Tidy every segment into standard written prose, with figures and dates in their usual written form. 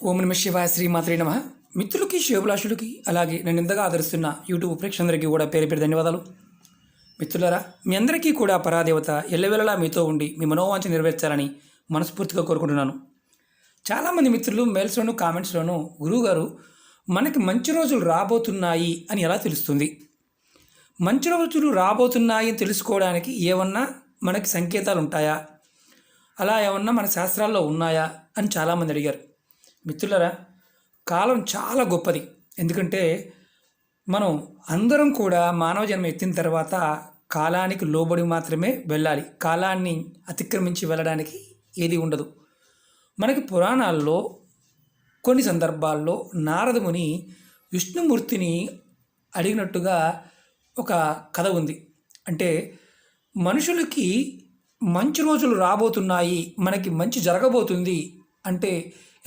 ఓం నమ శివాయ శ్రీమాత్రే నమ. మిత్రులకి శివభిలాషులకి అలాగే నన్ను ఇంతగా ఆదరిస్తున్న యూట్యూబ్ ప్రేక్షకులందరికీ కూడా పేరు పేరు ధన్యవాదాలు. మిత్రులారా, మీ అందరికీ కూడా పరాదేవత ఎల్లవెల్లలా మీతో ఉండి మీ మనోవాంఛ నెరవేర్చాలని మనస్ఫూర్తిగా కోరుకుంటున్నాను. చాలామంది మిత్రులు మెయిల్స్లోను కామెంట్స్లోనూ గురువుగారు మనకి మంచి రోజులు రాబోతున్నాయి అని ఎలా తెలుస్తుంది, మంచి రోజులు రాబోతున్నాయి అని తెలుసుకోవడానికి ఏమన్నా మనకి సంకేతాలు ఉంటాయా, అలా ఏమన్నా మన శాస్త్రాల్లో ఉన్నాయా అని చాలామంది అడిగారు. మిత్రులరా, కాలం చాలా గొప్పది. ఎందుకంటే మనం అందరం కూడా మానవ జన్మ ఎత్తిన తర్వాత కాలానికి లోబడి మాత్రమే వెళ్ళాలి. కాలాన్ని అతిక్రమించి వెళ్ళడానికి ఏది ఉండదు. మనకి పురాణాల్లో కొన్ని సందర్భాల్లో నారదముని విష్ణుమూర్తిని అడిగినట్టుగా ఒక కథ ఉంది. అంటే మనుషులకి మంచి రోజులు రాబోతున్నాయి, మనకి మంచి జరగబోతుంది అంటే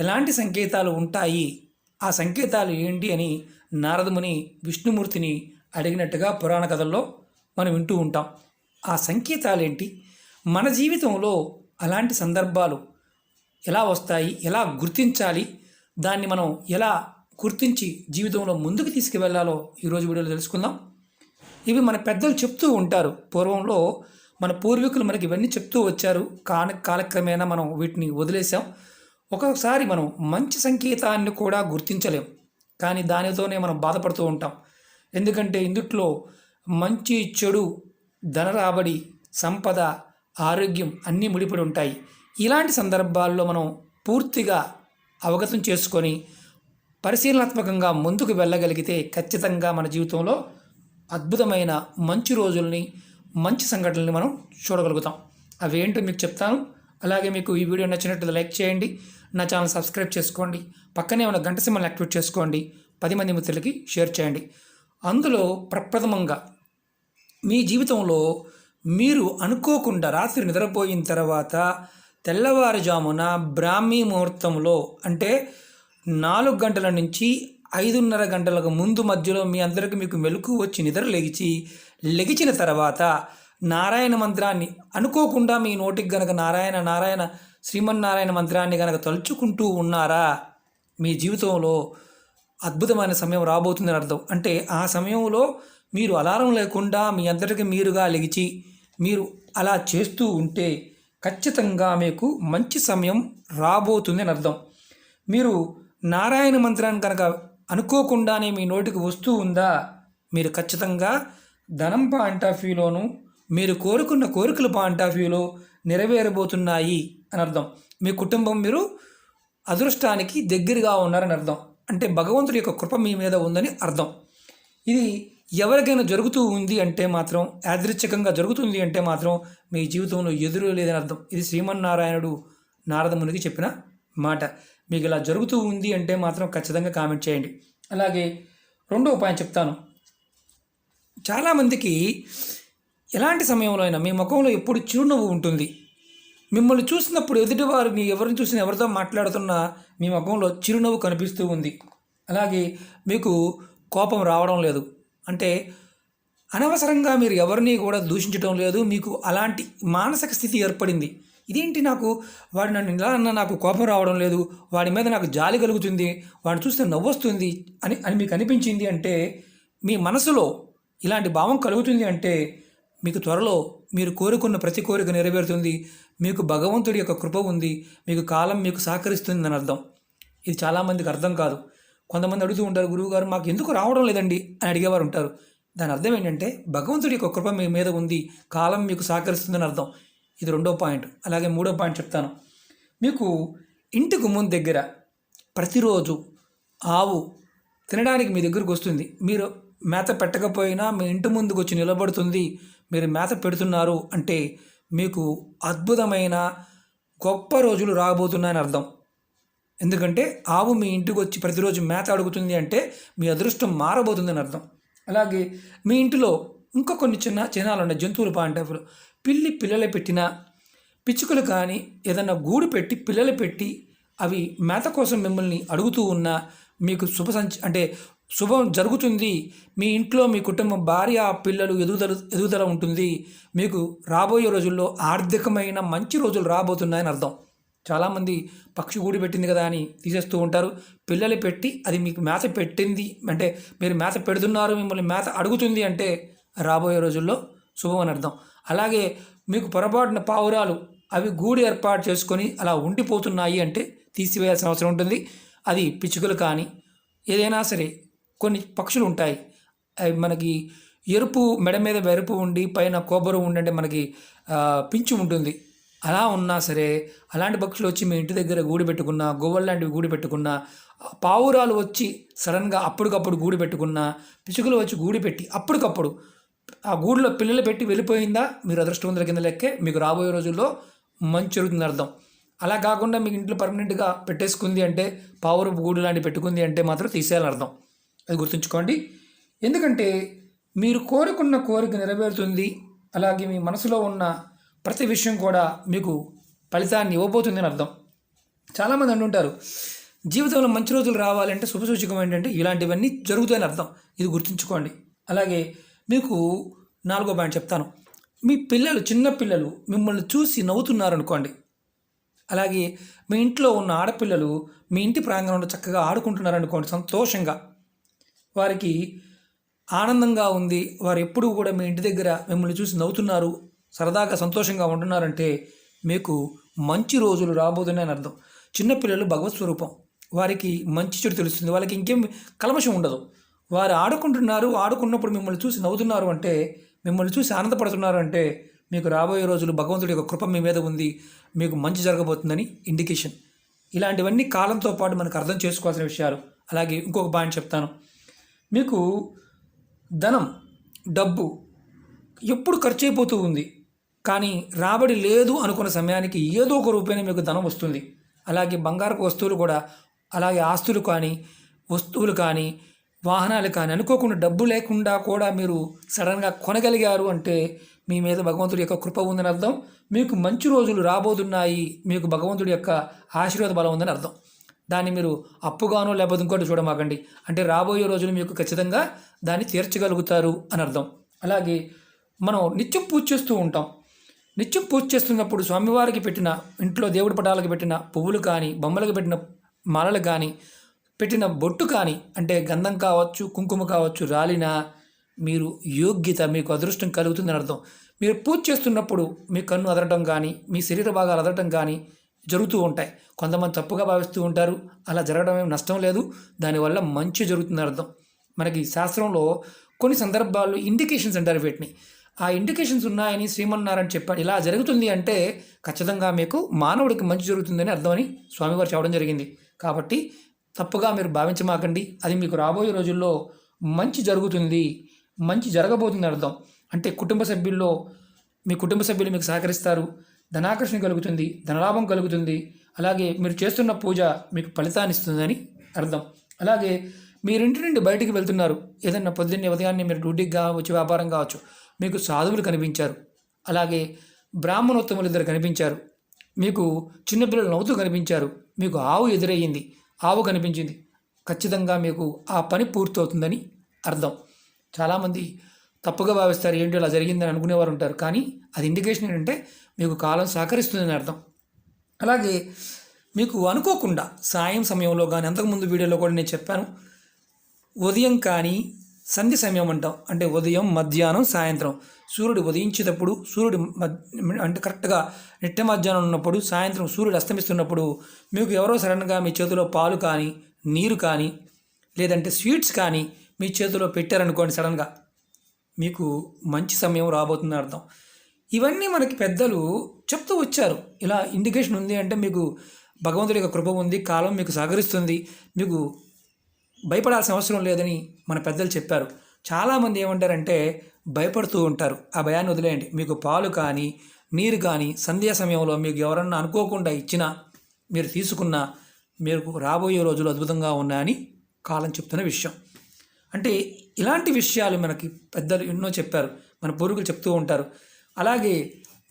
ఎలాంటి సంకేతాలు ఉంటాయి, ఆ సంకేతాలు ఏంటి అని నారదముని విష్ణుమూర్తిని అడిగినట్టుగా పురాణ కథల్లో మనం వింటూ ఉంటాం. ఆ సంకేతాలు ఏంటి, మన జీవితంలో అలాంటి సందర్భాలు ఎలా వస్తాయి, ఎలా గుర్తించాలి, దాన్ని మనం ఎలా గుర్తించి జీవితంలో ముందుకు తీసుకువెళ్ళాలో ఈరోజు వీడియోలో తెలుసుకుందాం. ఇవి మన పెద్దలు చెప్తూ ఉంటారు. పూర్వంలో మన పూర్వీకులు మనకి ఇవన్నీ చెప్తూ వచ్చారు. కాలక్రమేణా మనం వీటిని వదిలేసాం. ఒక్కొక్కసారి మనం మంచి సంకేతాన్ని కూడా గుర్తించలేం, కానీ దానితోనే మనం బాధపడుతూ ఉంటాం. ఎందుకంటే ఇందుట్లో మంచి చెడు, ధన రాబడి, సంపద, ఆరోగ్యం అన్నీ ముడిపడి ఉంటాయి. ఇలాంటి సందర్భాల్లో మనం పూర్తిగా అవగతం చేసుకొని పరిశీలనాత్మకంగా ముందుకు వెళ్ళగలిగితే ఖచ్చితంగా మన జీవితంలో అద్భుతమైన మంచి రోజుల్ని, మంచి సంఘటనల్ని మనం చూడగలుగుతాం. అవేంటో మీకు చెప్తాను. అలాగే మీకు ఈ వీడియో నచ్చినట్లయితే లైక్ చేయండి, నా ఛానల్ సబ్స్క్రైబ్ చేసుకోండి, పక్కనే ఉన్న గంట సింబల్ని యాక్టివేట్ చేసుకోండి, 10 మంది మిత్రులకి షేర్ చేయండి. అందులో ప్రప్రథమంగా మీ జీవితంలో మీరు అనుకోకుండా రాత్రి నిద్రపోయిన తర్వాత తెల్లవారుజామున బ్రాహ్మీ ముహూర్తంలో అంటే 4 గంటల నుంచి 5:30 గంటలకు ముందు మధ్యలో మీ అందరికీ మీకు మెలకు వచ్చి నిద్ర లెగిచిన తర్వాత నారాయణ మంత్రాన్ని అనుకోకుండా మీ నోటికి గనక నారాయణ నారాయణ శ్రీమన్నారాయణ మంత్రాన్ని గనక తలుచుకుంటూ ఉన్నారా, మీ జీవితంలో అద్భుతమైన సమయం రాబోతుందని అర్థం. అంటే ఆ సమయంలో మీరు అలారం లేకుండా మీ అందరికీ మీరుగా లెగిచి మీరు అలా చేస్తూ ఉంటే ఖచ్చితంగా మీకు మంచి సమయం రాబోతుంది అని అర్థం. మీరు నారాయణ మంత్రాన్ని కనుక అనుకోకుండానే మీ నోటికి వస్తూ ఉందా, మీరు ఖచ్చితంగా ధనం పాయింట్ ఆఫ్ వ్యూలోను, మీరు కోరుకున్న కోరికల పాయింట్ ఆఫ్ వ్యూలో నెరవేరబోతున్నాయి అని అర్థం. మీ కుటుంబం, మీరు అదృష్టానికి దగ్గరగా ఉన్నారని అర్థం. అంటే భగవంతుడి యొక్క కృప మీ మీద ఉందని అర్థం. ఇది ఎవరికైనా జరుగుతూ ఉంది అంటే మాత్రం, యాదృచ్ఛికంగా జరుగుతుంది అంటే మాత్రం మీ జీవితంలో ఎదురు లేదని అర్థం. ఇది శ్రీమన్నారాయణుడు నారదమునికి చెప్పిన మాట. మీకు ఇలా జరుగుతూ ఉంది అంటే మాత్రం ఖచ్చితంగా కామెంట్ చేయండి. అలాగే రెండో ఉపాయం చెప్తాను. చాలామందికి ఎలాంటి సమయంలో అయినా మీ ముఖంలో ఎప్పుడు చిరునవ్వు ఉంటుంది. మిమ్మల్ని చూసినప్పుడు ఎదుటివారిని ఎవరిని చూసినా, ఎవరితో మాట్లాడుతున్నా మీ ముఖంలో చిరునవ్వు కనిపిస్తూ ఉంది. అలాగే మీకు కోపం రావడం లేదు. అంటే అనవసరంగా మీరు ఎవరిని కూడా దూషించడం లేదు. మీకు అలాంటి మానసిక స్థితి ఏర్పడింది. ఇదేంటి, వాడు నన్ను ఇలా అన్నా నాకు కోపం రావడం లేదు, వాడి మీద నాకు జాలి కలుగుతుంది, వాడిని చూస్తే నవ్వొస్తుంది అని మీకు అనిపించింది అంటే, మీ మనసులో ఇలాంటి భావం కలుగుతుంది అంటే మీకు త్వరలో మీరు కోరుకున్న ప్రతి కోరిక నెరవేరుతుంది. మీకు భగవంతుడి యొక్క కృప ఉంది, మీకు కాలం మీకు సహకరిస్తుంది అని అర్థం. ఇది చాలామందికి అర్థం కాదు. కొంతమంది అడుగుతూ ఉంటారు, గురువుగారు మాకు ఎందుకు రావడం లేదండి అని అడిగేవారు ఉంటారు. దాని అర్థం ఏంటంటే భగవంతుడి యొక్క కృప మీ మీద ఉంది, కాలం మీకు సహకరిస్తుందని అర్థం. ఇది రెండో పాయింట్. అలాగే మూడో పాయింట్ చెప్తాను. మీకు ఇంటి గుమ్మం దగ్గర ప్రతిరోజు ఆవు తినడానికి మీ దగ్గరకు వస్తుంది. మీరు మేత పెట్టకపోయినా మీ ఇంటి ముందుకు వచ్చి నిలబడుతుంది. మీరు మేత పెడుతున్నారు అంటే మీకు అద్భుతమైన గొప్ప రోజులు రాబోతున్నాయని అర్థం. ఎందుకంటే ఆవు మీ ఇంటికి వచ్చి ప్రతిరోజు మేత అడుగుతుంది అంటే మీ అదృష్టం మారబోతుందని అర్థం. అలాగే మీ ఇంటిలో ఇంకా కొన్ని చిహ్నాలు ఉన్నాయి. జంతువుల పాయింట్ ఆఫ్ వ్యూలో పిల్లలు పెట్టినా, పిచ్చుకలు కానీ ఏదన్నా గూడు పెట్టి పిల్లలు పెట్టి అవి మేత కోసం మిమ్మల్ని అడుగుతూ ఉన్నా మీకు అంటే శుభం జరుగుతుంది. మీ ఇంట్లో మీ కుటుంబం, భార్య, పిల్లలు ఎదుగుదల ఉంటుంది. మీకు రాబోయే రోజుల్లో ఆర్థికమైన మంచి రోజులు రాబోతున్నాయని అర్థం. చాలామంది పక్షి గూడు పెట్టింది కదా అని తీసేస్తూ ఉంటారు. పిల్లలు పెట్టి అది మీకు మేత పెట్టింది అంటే మీరు మేత పెడుతున్నారు, మిమ్మల్ని మేత అడుగుతుంది అంటే రాబోయే రోజుల్లో శుభం అని అర్థం. అలాగే మీకు పొరపాటున పావురాలు అవి గూడు ఏర్పాటు చేసుకొని అలా ఉండిపోతున్నాయి అంటే తీసివేయాల్సిన అవసరం ఉంటుంది. అది పిచ్చుకలు కానీ ఏదైనా సరే కొన్ని పక్షులు ఉంటాయి, అవి మనకి ఎరుపు మెడ మీద ఎరుపు ఉండి పైన కొబ్బరి ఉండంటే మనకి పింఛు ఉంటుంది. అలా ఉన్నా సరే అలాంటి పక్షులు వచ్చి మీ ఇంటి దగ్గర గూడు పెట్టుకున్నా, గోవల్ లాంటివి గూడు పెట్టుకున్నా, పావురాలు వచ్చి సడన్గా అప్పటికప్పుడు గూడు పెట్టుకున్నా, పిచ్చుకలు వచ్చి గూడు పెట్టి అప్పటికప్పుడు ఆ గూడులో పిల్లలు పెట్టి వెళ్ళిపోయిందా మీరు అదృష్టవంతుల కింద లెక్కే. మీకు రాబోయే రోజుల్లో మంచి జరుగుతుంది అర్థం. అలా కాకుండా మీకు ఇంట్లో పర్మనెంట్గా పెట్టేసుకుంది అంటే పావురపు గూడు లాంటివి పెట్టుకుంది అంటే మాత్రం తీసేయాలని అర్థం. అది గుర్తుంచుకోండి. ఎందుకంటే మీరు కోరుకున్న కోరిక నెరవేరుతుంది. అలాగే మీ మనసులో ఉన్న ప్రతి విషయం కూడా మీకు ఫలితాన్ని ఇవ్వబోతుంది అని అర్థం. చాలామంది అంటుంటారు జీవితంలో మంచి రోజులు రావాలంటే శుభసూచకం ఏంటంటే ఇలాంటివన్నీ జరుగుతాయని అర్థం. ఇది గుర్తుంచుకోండి. అలాగే మీకు 4వ పాయింట్ చెప్తాను. మీ పిల్లలు చిన్న పిల్లలు మిమ్మల్ని చూసి నవ్వుతున్నారు అనుకోండి. అలాగే మీ ఇంట్లో ఉన్న ఆడపిల్లలు మీ ఇంటి ప్రాంగణంలో చక్కగా ఆడుకుంటున్నారు అనుకోండి, సంతోషంగా వారికి ఆనందంగా ఉంది, వారు ఎప్పుడూ కూడా మీ ఇంటి దగ్గర మిమ్మల్ని చూసి నవ్వుతున్నారు, సరదాగా సంతోషంగా ఉంటున్నారంటే మీకు మంచి రోజులు రాబోతున్నాయని అర్థం. చిన్నపిల్లలు భగవత్ స్వరూపం, వారికి మంచి చెడు తెలుస్తుంది, వాళ్ళకి ఇంకేం కల్మషం ఉండదు. వారు ఆడుకుంటున్నారు, ఆడుకున్నప్పుడు మిమ్మల్ని చూసి నవ్వుతున్నారు అంటే, మిమ్మల్ని చూసి ఆనందపడుతున్నారు అంటే మీకు రాబోయే రోజులు భగవంతుడి యొక్క కృప మీ మీద ఉంది, మీకు మంచి జరగబోతుందని ఇండికేషన్. ఇలాంటివన్నీ కాలంతో పాటు మనకు అర్థం చేసుకోవాల్సిన విషయాలు. అలాగే ఇంకొక పాయింట్ చెప్తాను. మీకు ధనం, డబ్బు ఎప్పుడు ఖర్చు అయిపోతూ ఉంది, కానీ రాబడి లేదు అనుకున్న సమయానికి ఏదో ఒక రూపాయన మీకు ధనం వస్తుంది. అలాగే బంగారపు వస్తువులు కూడా, అలాగే ఆస్తులు కానీ వస్తువులు కానీ వాహనాలు కానీ అనుకోకుండా డబ్బు లేకుండా కూడా మీరు సడన్గా కొనగలిగారు అంటే మీ మీద భగవంతుడి యొక్క కృప ఉందని అర్థం. మీకు మంచి రోజులు రాబోతున్నాయి, మీకు భగవంతుడి యొక్క ఆశీర్వాద బలం ఉందని అర్థం. దాన్ని మీరు అప్పుగానో లేకపోతే ఇంకోటి చూడమాకండి. అంటే రాబోయే రోజులు మీకు ఖచ్చితంగా దాన్ని తీర్చగలుగుతారు అని అర్థం. అలాగే మనం నిత్యం పూజ చేస్తూ ఉంటాం. నిత్యం పూజ చేస్తున్నప్పుడు స్వామివారికి పెట్టిన, ఇంట్లో దేవుడి పటాలకు పెట్టిన పువ్వులు కానీ, బొమ్మలకు పెట్టిన మాలలు కానీ, పెట్టిన బొట్టు కానీ, అంటే గంధం కావచ్చు, కుంకుమ కావచ్చు, రాలినా మీరు యోగ్యత, మీకు అదృష్టం కలుగుతుందని అర్థం. మీరు పూజ చేస్తున్నప్పుడు మీ కన్ను అదరటం కానీ, మీ శరీర భాగాలు అదరటం కానీ జరుగుతూ ఉంటాయి. కొంతమంది తప్పుగా భావిస్తూ ఉంటారు, అలా జరగడం ఏం నష్టం లేదు, దానివల్ల మంచి జరుగుతుందని అర్థం. మనకి శాస్త్రంలో కొన్ని సందర్భాల్లో ఇండికేషన్స్ అంటారు వీటిని. ఆ ఇండికేషన్స్ ఉన్నాయని శ్రీమన్నారాయణ చెప్పాడు. ఇలా జరుగుతుంది అంటే ఖచ్చితంగా మీకు మానవుడికి మంచి జరుగుతుందని అర్థమని స్వామివారు చెప్పడం జరిగింది. కాబట్టి తప్పుగా మీరు భావించమాకండి. అది మీకు రాబోయే రోజుల్లో మంచి జరుగుతుంది, మంచి జరగబోతుంది అర్థం. అంటే కుటుంబ సభ్యుల్లో మీ కుటుంబ సభ్యులు మీకు సహకరిస్తారు, ధనాకర్షణ కలుగుతుంది, ధనలాభం కలుగుతుంది. అలాగే మీరు చేస్తున్న పూజ మీకు ఫలితాన్ని ఇస్తుందని అర్థం. అలాగే మీరింటి నుండి బయటికి వెళ్తున్నారు, ఏదన్నా పొద్దున్నే ఉదయాన్నే మీరు డ్యూటీకి కావచ్చు, వ్యాపారం కావచ్చు, మీకు సాధువులు కనిపించారు, అలాగే బ్రాహ్మణోత్తములు ఇద్దరు కనిపించారు, మీకు చిన్నపిల్లలు నవ్వుతూ కనిపించారు, మీకు ఆవు ఎదురయ్యింది, ఆవు కనిపించింది, ఖచ్చితంగా మీకు ఆ పని పూర్తవుతుందని అర్థం. చాలామంది తప్పుగా భావిస్తారు, ఏంటి అలా జరిగిందని అనుకునేవారు ఉంటారు, కానీ అది ఇండికేషన్ ఏంటంటే మీకు కాలం సహకరిస్తుందని అర్థం. అలాగే మీకు అనుకోకుండా సాయం సమయంలో కానీ, అంతకుముందు వీడియోలో కూడా నేను చెప్పాను, ఉదయం కానీ సంధ్య సమయం అంటాం, అంటే ఉదయం, మధ్యాహ్నం, సాయంత్రం, సూర్యుడు ఉదయించేటప్పుడు, సూర్యుడు అంటే కరెక్ట్గా నిట్ట మధ్యాహ్నం ఉన్నప్పుడు, సాయంత్రం సూర్యుడు అస్తమిస్తున్నప్పుడు మీకు ఎవరో సడన్గా మీ చేతిలో పాలు కానీ, నీరు కానీ, లేదంటే స్వీట్స్ కానీ మీ చేతిలో పెట్టారనుకోండి, సడన్గా మీకు మంచి సమయం రాబోతుందని అర్థం. ఇవన్నీ మనకి పెద్దలు చెప్తూ వచ్చారు. ఇలా ఇండికేషన్ ఉంది అంటే మీకు భగవంతుడి యొక్క కృప ఉంది, కాలం మీకు సహకరిస్తుంది, మీకు భయపడాల్సిన అవసరం లేదని మన పెద్దలు చెప్పారు. చాలామంది ఏమంటారంటే భయపడుతూ ఉంటారు. ఆ భయాన్ని వదిలేయండి. మీకు పాలు కానీ, నీరు కానీ సంధ్యా సమయంలో మీకు ఎవరన్నా అనుకోకుండా ఇచ్చినా, మీరు తీసుకున్నా, మీకు రాబోయే రోజులు అద్భుతంగా ఉన్నాయని కాలం చెప్తున్న విషయం. అంటే ఇలాంటి విషయాలు మనకి పెద్దలు ఎన్నో చెప్పారు, మన పూర్వీకులు చెప్తూ ఉంటారు. అలాగే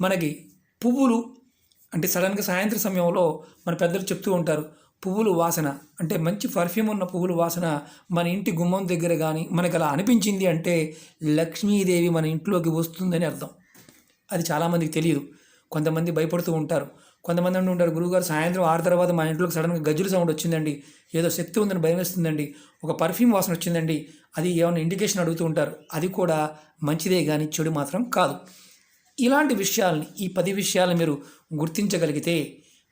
మనకి పువ్వులు అంటే సడన్గా సాయంత్రం సమయంలో మన పెద్దలు చెప్తూ ఉంటారు, పువ్వులు వాసన అంటే మంచి పర్ఫ్యూమ్ ఉన్న పువ్వులు వాసన మన ఇంటి గుమ్మం దగ్గర కానీ మనకు అలా అనిపించింది అంటే లక్ష్మీదేవి మన ఇంట్లోకి వస్తుందని అర్థం. అది చాలామందికి తెలియదు, కొంతమంది భయపడుతూ ఉంటారు. కొంతమంది అంటూ ఉంటారు, గురువుగారు సాయంత్రం 6 తర్వాత మా ఇంట్లోకి సడన్గా గజ్జుల సౌండ్ వచ్చిందండి, ఏదో శక్తి ఉందని భయం వేస్తుందండి, ఒక పర్ఫ్యూమ్ వాసన వచ్చిందండి, అది ఏమైనా ఇండికేషన్ అడుగుతూ ఉంటారు. అది కూడా మంచిదే కానీ చెడు మాత్రం కాదు. ఇలాంటి విషయాల్ని, ఈ 10 విషయాలను మీరు గుర్తించగలిగితే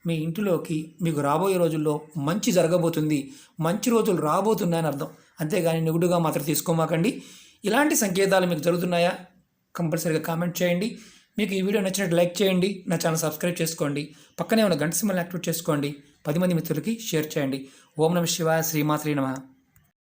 మీ ఇంటిలోకి మీకు రాబోయే రోజుల్లో మంచి జరగబోతుంది, మంచి రోజులు రాబోతున్నాయని అర్థం. అంతేగాని నెగిటివ్గా మాత్రం తీసుకోమాకండి. ఇలాంటి సంకేతాలు మీకు జరుగుతున్నాయా? కంపల్సరీగా కామెంట్ చేయండి. మీకు ఈ వీడియో నచ్చినట్టు లైక్ చేయండి, నా ఛానల్ సబ్స్క్రైబ్ చేసుకోండి, పక్కనే ఉన్న గంట సింబల్ని యాక్టివేట్ చేసుకోండి, 10 మంది మిత్రులకి షేర్ చేయండి. ఓం నమః శివాయ, శ్రీమాత్రే నమః.